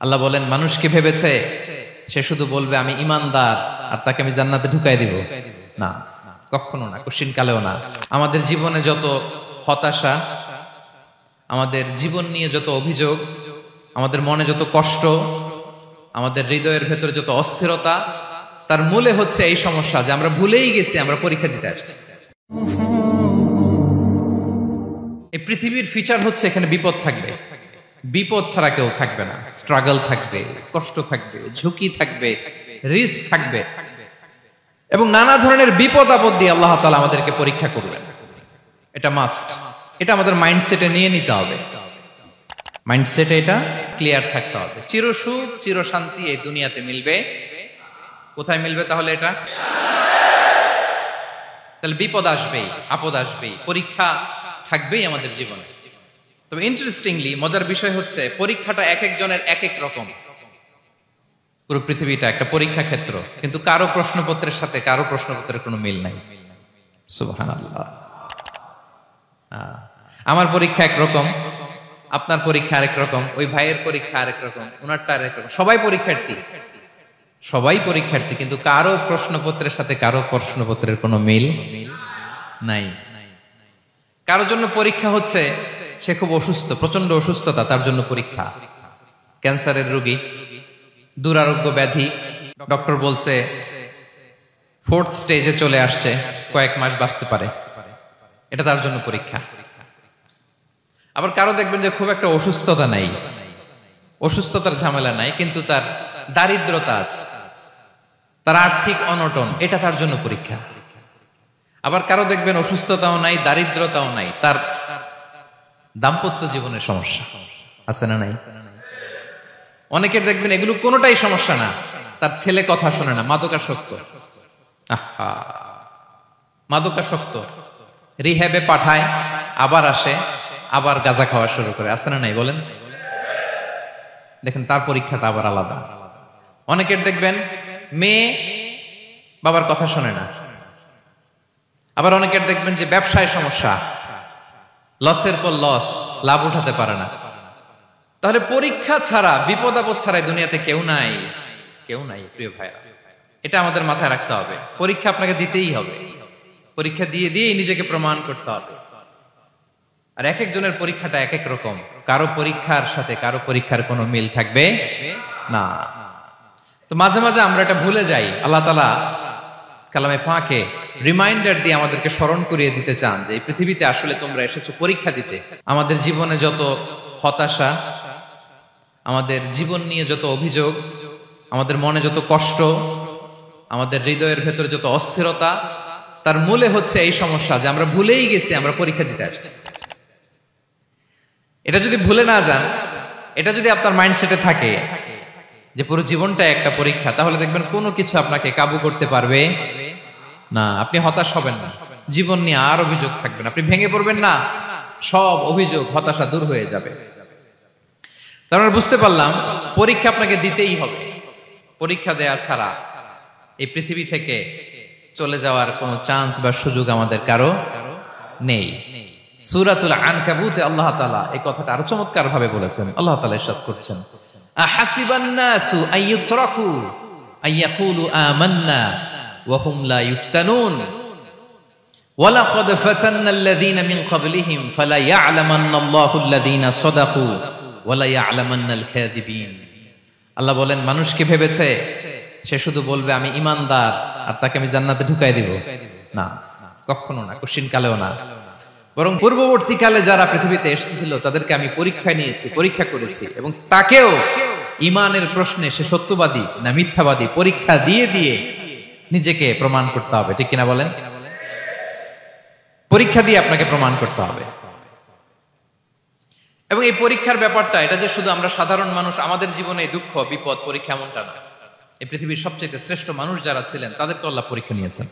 আল্লাহ বলেন মানুষ কি ভেবেছে সে শুধু বলবে আমি ঈমানদার আর তাকে আমি জান্নাতে ঢুকাই দিব? না, কখনো না, কোশ্চিন কালেও না। আমাদের জীবনে যত হতাশা, আমাদের জীবন নিয়ে যত অভিযোগ, আমাদের মনে যত কষ্ট, আমাদের হৃদয়ের ভেতরে যত অস্থিরতা, তার মূলে হচ্ছে এই সমস্যা যে আমরা ভুলেই গেছি আমরা পরীক্ষা দিতে আসছি। এই পৃথিবীর ফিচার হচ্ছে এখানে বিপদ থাকবে, বিপদ ছাড়া কেউ থাকবে না। স্ট্রাগল থাকবে, কষ্ট থাকবে, ঝুঁকি থাকবে, রিস্ক থাকবে, এবং নানা ধরনের বিপদ আপদ দিয়ে আল্লাহ তাআলা আমাদেরকে পরীক্ষা করবেন। এটা মাস্ট, এটা আমাদের মাইন্ডসেটে নিয়ে নিতে হবে। মাইন্ডসেটে এটা ক্লিয়ার থাকতে হবে। চিরসুখ চিরশান্তি এই দুনিয়াতে মিলবে, কোথায় মিলবে তাহলে? এটা তাহলে বিপদ আসবেই, আপদ আসবেই, পরীক্ষা থাকবেই আমাদের জীবনে। তবে ইন্টারেস্টিংলি মজার বিষয় হচ্ছে পরীক্ষাটা এক একজনের এক এক রকম। পুরো পৃথিবীটা একটা পরীক্ষা ক্ষেত্র, কিন্তু কারো প্রশ্নপত্রের সাথে কারো প্রশ্নপত্রের কোনো মিল নাই। সুবহানাল্লাহ। আমার পরীক্ষা একরকম, আপনার পরীক্ষা আরেক রকম, ওই ভাইয়ের পরীক্ষা আরেক রকম, ওনারটা আরেক রকম। সবাই পরীক্ষার্থী, সবাই পরীক্ষার্থী, কিন্তু কারো প্রশ্নপত্রের সাথে কারো প্রশ্নপত্রের কোনো মিল নাই। কারোর জন্য পরীক্ষা হচ্ছে সে খুব অসুস্থ, প্রচন্ড অসুস্থতা, তার জন্য পরীক্ষা। ক্যান্সারের রোগী, দুরারোগ্য ব্যাধি, ডক্টর বলছে 4th স্টেজে চলে আসছে, কয়েক মাস বাঁচতে পারে, এটা তার জন্য পরীক্ষা। আবার কারো দেখবেন যে খুব একটা অসুস্থতা নাই, অসুস্থতার ঝামেলা নাই, কিন্তু তার দারিদ্রতা আছে, তার আর্থিক অনটন, এটা তার জন্য পরীক্ষা। আবার কারো দেখবেন অসুস্থতাও নাই, দারিদ্রতাও নাই, তার দাম্পত্য জীবনের সমস্যা আছে না নাই? অনেকের দেখবেন এগুলো কোনোটাই সমস্যা না, তার ছেলে কথা শোনে না, মাদকাসক্ত। আহা, মাদকাসক্ত, রিহ্যাবে পাঠায়, আবার আসে, আবার গাঁজা খাওয়া শুরু করে, আছে না নাই বলেন? দেখেন তার পরীক্ষাটা আবার আলাদা। অনেকের দেখবেন মেয়ে বাবার কথা শোনে না। আবার অনেকের দেখবেন যে ব্যবসায় সমস্যা, লসের পর লস, লাভ উঠাতে পারে না। তাহলে পরীক্ষা ছাড়া, বিপদ আপদ ছাড়া দুনিয়াতে কেউ নাই, কেউ নাই প্রিয় ভাইরা। এটা আমাদের মাথায় রাখতে হবে। পরীক্ষা আপনাকে দিতেই হবে, পরীক্ষা দিয়ে দিয়েই নিজেকে প্রমাণ করতে হবে। আর এক একজনের পরীক্ষাটা এক এক রকম, কারো পরীক্ষার সাথে কারো পরীক্ষার কোনো মিল থাকবে না। তো মাঝে মাঝে আমরা এটা ভুলে যাই। আল্লাহ তাআলা কালামে পাকে রিমাইন্ডার দিয়ে আমাদেরকে স্মরণ করিয়ে দিতে চান যে এই পৃথিবীতে আসলে তোমরা এসেছো পরীক্ষা দিতে। আমাদের জীবনে যত হতাশা, আমাদের জীবন নিয়ে যত অভিযোগ, আমাদের মনে যত কষ্ট, আমাদের হৃদয়ের ভেতরে যত অস্থিরতা, তার মূলে হচ্ছে এই সমস্যা যে আমরা ভুলেই গেছি আমরা পরীক্ষা দিতে আসছি। এটা যদি ভুলে না যান, এটা যদি আপনার মাইন্ডসেটে থাকে যে পুরো জীবনটা একটা পরীক্ষা, তাহলে দেখবেন কোনো কিছু আপনাকে কাবু করতে পারবে না। আপনি হতাশ হবেন না, জীবন নিয়ে আর অভিযোগ থাকবে না, আপনি ভেঙে পড়বেন না, সব অভিযোগ হতাশা দূর হয়ে যাবে। তার মানে বুঝতে পারলাম পরীক্ষা আপনাকে দিতেই হবে। পরীক্ষা দেয়া ছাড়া এই পৃথিবী থেকে চলে যাওয়ার কোনো চান্স বা সুযোগ আমাদের কারো নেই। সূরাতুল আনকাবুতে আল্লাহ তাআলা এই কথাটা আরো চমৎকার ভাবে বলেছেন। আল্লাহ তাআলা ইরশাদ করছেন, আহাসিবান নাসু আইয়ুতরাকু আইয়াকুলু আমান্না ওয়া হুম লা ইফতানুন ওয়ালাকাদ ফাতান্নাল্লাযীনা মিন ক্বাবলিহিম ফালা ইয়া'লামান্নাল্লাহুল্লাযীনা সাদাকু ওয়ালা ইয়া'লামান্নাল কাযিবিন। আল্লাহ বলেন মানুষ কি ভেবেছে সে শুধু বলবে আমি ঈমানদার আর তাকে আমি জান্নাতে ঢুকাই দিব? না, কখনো না, কোশ্চিন কালেও না। বরং পূর্ববর্তী কালে যারা পৃথিবীতে এসেছিল তাদেরকে আমি পরীক্ষা নিয়েছি, পরীক্ষা করেছি, এবং তাকেও ঈমানের প্রশ্নে সে সত্যবাদী না মিথ্যাবাদী পরীক্ষা দিয়ে দিয়ে নিজেকে প্রমাণ করতে হবে। ঠিক কিনা বলেন? পরীক্ষা দিয়ে আপনাকে প্রমাণ করতে হবে। এবং এই পরীক্ষার ব্যাপারটা, এটা যে শুধু আমরা সাধারণ মানুষ আমাদের জীবনে দুঃখ বিপদ পরীক্ষা এমনটা না। এই পৃথিবীর সবচেয়ে শ্রেষ্ঠ মানুষ যারা ছিলেন তাদেরকে আল্লাহ পরীক্ষা নিয়েছেন।